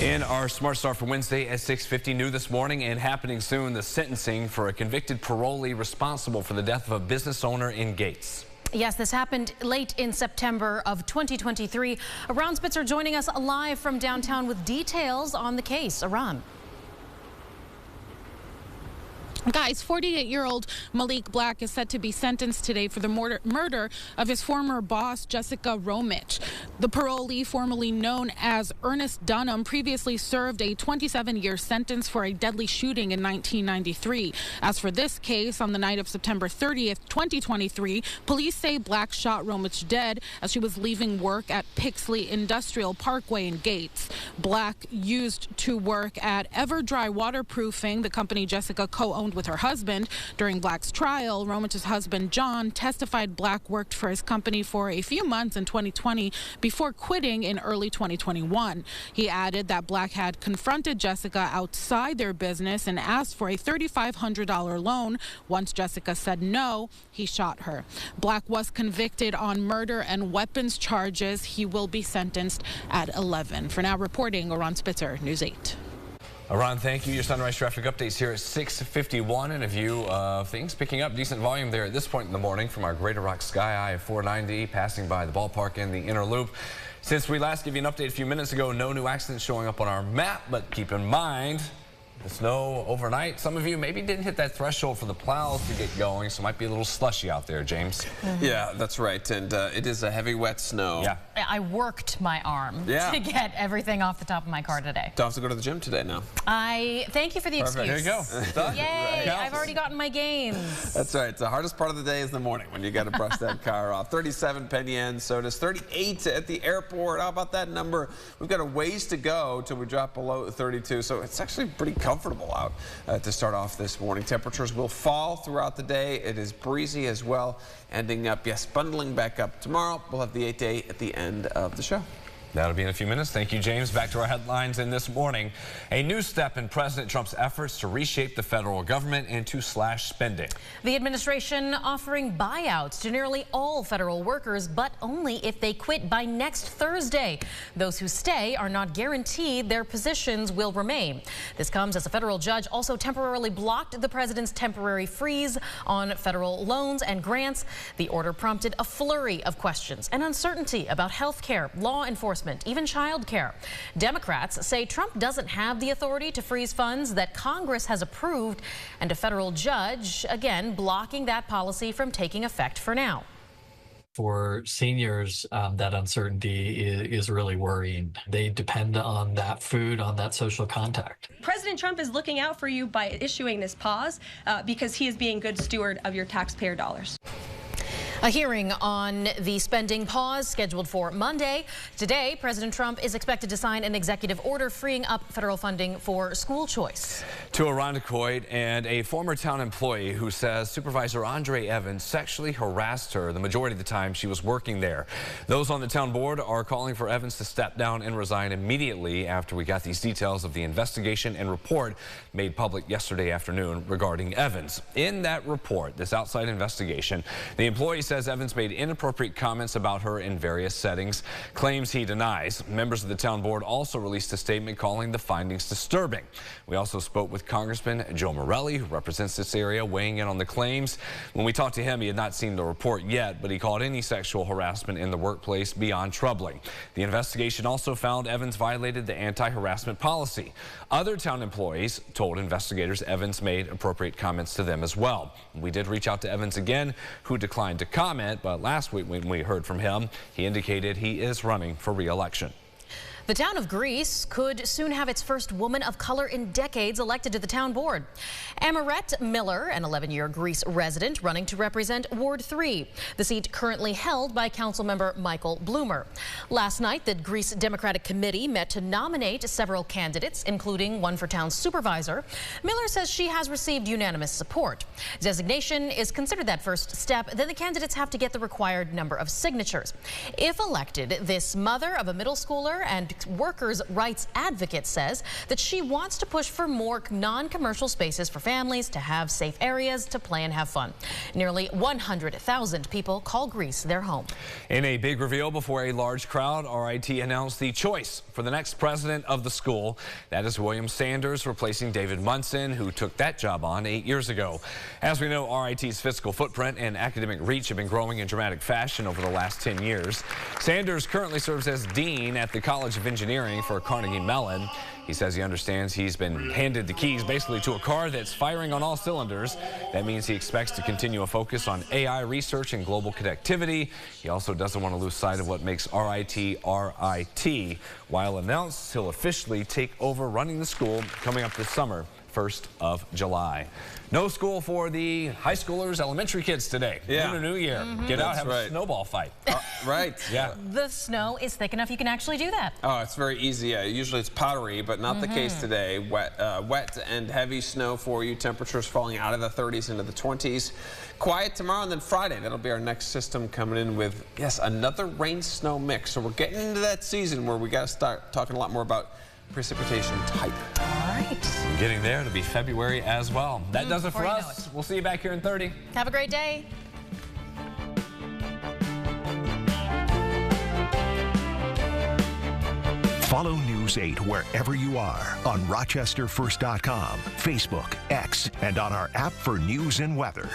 In our Smart Start for Wednesday at 6:50, new this morning and happening soon, the sentencing for a convicted parolee responsible for the death of a business owner in Gates. Yes, this happened late in September of 2023. Aran Spitzer joining us live from downtown with details on the case. Aran. Guys, 48-year-old Malik Black is set to be sentenced today for the murder of his former boss, Jessica Romich. The parolee, formerly known as Ernest Dunham, previously served a 27-year sentence for a deadly shooting in 1993. As for this case, on the night of September 30th, 2023, police say Black shot Romich dead as she was leaving work at Pixley Industrial Parkway in Gates. Black used to work at Everdry Waterproofing, the company Jessica co-owned with her husband. During Black's trial, Romich's husband, John, testified Black worked for his company for a few months in 2020 before quitting in early 2021. He added that Black had confronted Jessica outside their business and asked for a $3,500 loan. Once Jessica said no, he shot her. Black was convicted on murder and weapons charges. He will be sentenced at 11. For now, reporting, Aran Spitzer, News 8. Aran, thank you. Your sunrise traffic updates here at 6:51 and a view of things picking up decent volume there at this point in the morning from our Greater Rock Sky Eye of 490 passing by the ballpark and the inner loop. Since we last gave you an update a few minutes ago, no new accidents showing up on our map, but keep in mind the snow overnight. Some of you maybe didn't hit that threshold for the plows to get going, so it might be a little slushy out there, James. Yeah, that's right. And it is a heavy, wet snow. Yeah. I worked my arm to get everything off the top of my car today. Don't have to go to the gym today now. Thank you for the excuse. Here you go. Done. Yay, I've already gotten my gains. That's right. The hardest part of the day is the morning when you got to brush that car off. 37 Penny Inn, so does 38 at the airport. How about that number? We've got a ways to go till we drop below 32, so it's actually pretty comfortable out to start off this morning. Temperatures will fall throughout the day. It is breezy as well, ending up, yes, bundling back up tomorrow. We'll have the 8-day at the end of the show. That'll be in a few minutes. Thank you, James. Back to our headlines in this morning. A new step in President Trump's efforts to reshape the federal government and to slash spending. The administration offering buyouts to nearly all federal workers, but only if they quit by next Thursday. Those who stay are not guaranteed their positions will remain. This comes as a federal judge also temporarily blocked the president's temporary freeze on federal loans and grants. The order prompted a flurry of questions and uncertainty about health care, law enforcement, even child care. Democrats say Trump doesn't have the authority to freeze funds that Congress has approved, and a federal judge, again, blocking that policy from taking effect for now. For seniors, that uncertainty is really worrying. They depend on that food, on that social contact. President Trump is looking out for you by issuing this pause because he is being a good steward of your taxpayer dollars. A hearing on the spending pause scheduled for Monday. Today, President Trump is expected to sign an executive order freeing up federal funding for school choice. To Irondequoit and a former town employee who says Supervisor Andre Evans sexually harassed her the majority of the time she was working there. Those on the town board are calling for Evans to step down and resign immediately after we got these details of the investigation and report made public yesterday afternoon regarding Evans. In that report, this outside investigation, the employee says Evans made inappropriate comments about her in various settings, claims he denies. Members of the town board also released a statement calling the findings disturbing. We also spoke with Congressman Joe Morelli, who represents this area, weighing in on the claims. When we talked to him, he had not seen the report yet, but he called any sexual harassment in the workplace beyond troubling. The investigation also found Evans violated the anti-harassment policy. Other town employees told investigators Evans made appropriate comments to them as well. We did reach out to Evans again, who declined to comment, but last week when we heard from him, he indicated he is running for re-election. The town of Greece could soon have its first woman of color in decades elected to the town board. Amaret Miller, an 11-year Greece resident running to represent Ward 3, the seat currently held by Councilmember Michael Bloomer. Last night, the Greece Democratic Committee met to nominate several candidates, including one for town supervisor. Miller says she has received unanimous support. Designation is considered that first step, then the candidates have to get the required number of signatures. If elected, this mother of a middle schooler and and workers' rights advocate says that she wants to push for more non-commercial spaces for families to have safe areas to play and have fun. Nearly 100,000 people call Greece their home. In a big reveal before a large crowd, RIT announced the choice for the next president of the school. That is William Sanders, replacing David Munson, who took that job on 8 years ago. As we know, RIT's fiscal footprint and academic reach have been growing in dramatic fashion over the last 10 years. Sanders currently serves as dean at the College of Engineering for Carnegie Mellon. He says he understands he's been handed the keys basically to a car that's firing on all cylinders. That means he expects to continue a focus on AI research and global connectivity. He also doesn't want to lose sight of what makes RIT RIT. While announced, he'll officially take over running the school coming up this summer, 1st of July. No school for the high schoolers, elementary kids today. Yeah. Lunar New Year. Get out, have a snowball fight. Right. Yeah. The snow is thick enough you can actually do that. Oh, it's very easy. Usually it's powdery, but not the case today. Wet and heavy snow for you. Temperatures falling out of the 30s into the 20s. Quiet tomorrow, and then Friday. That'll be our next system coming in with, yes, another rain-snow mix. So we're getting into that season where we got to start talking a lot more about precipitation type. All right. Getting there to be February as well. That does it for us. We'll see you back here in 30. Have a great day. Follow News 8 wherever you are on RochesterFirst.com, Facebook, X, and on our app for news and weather.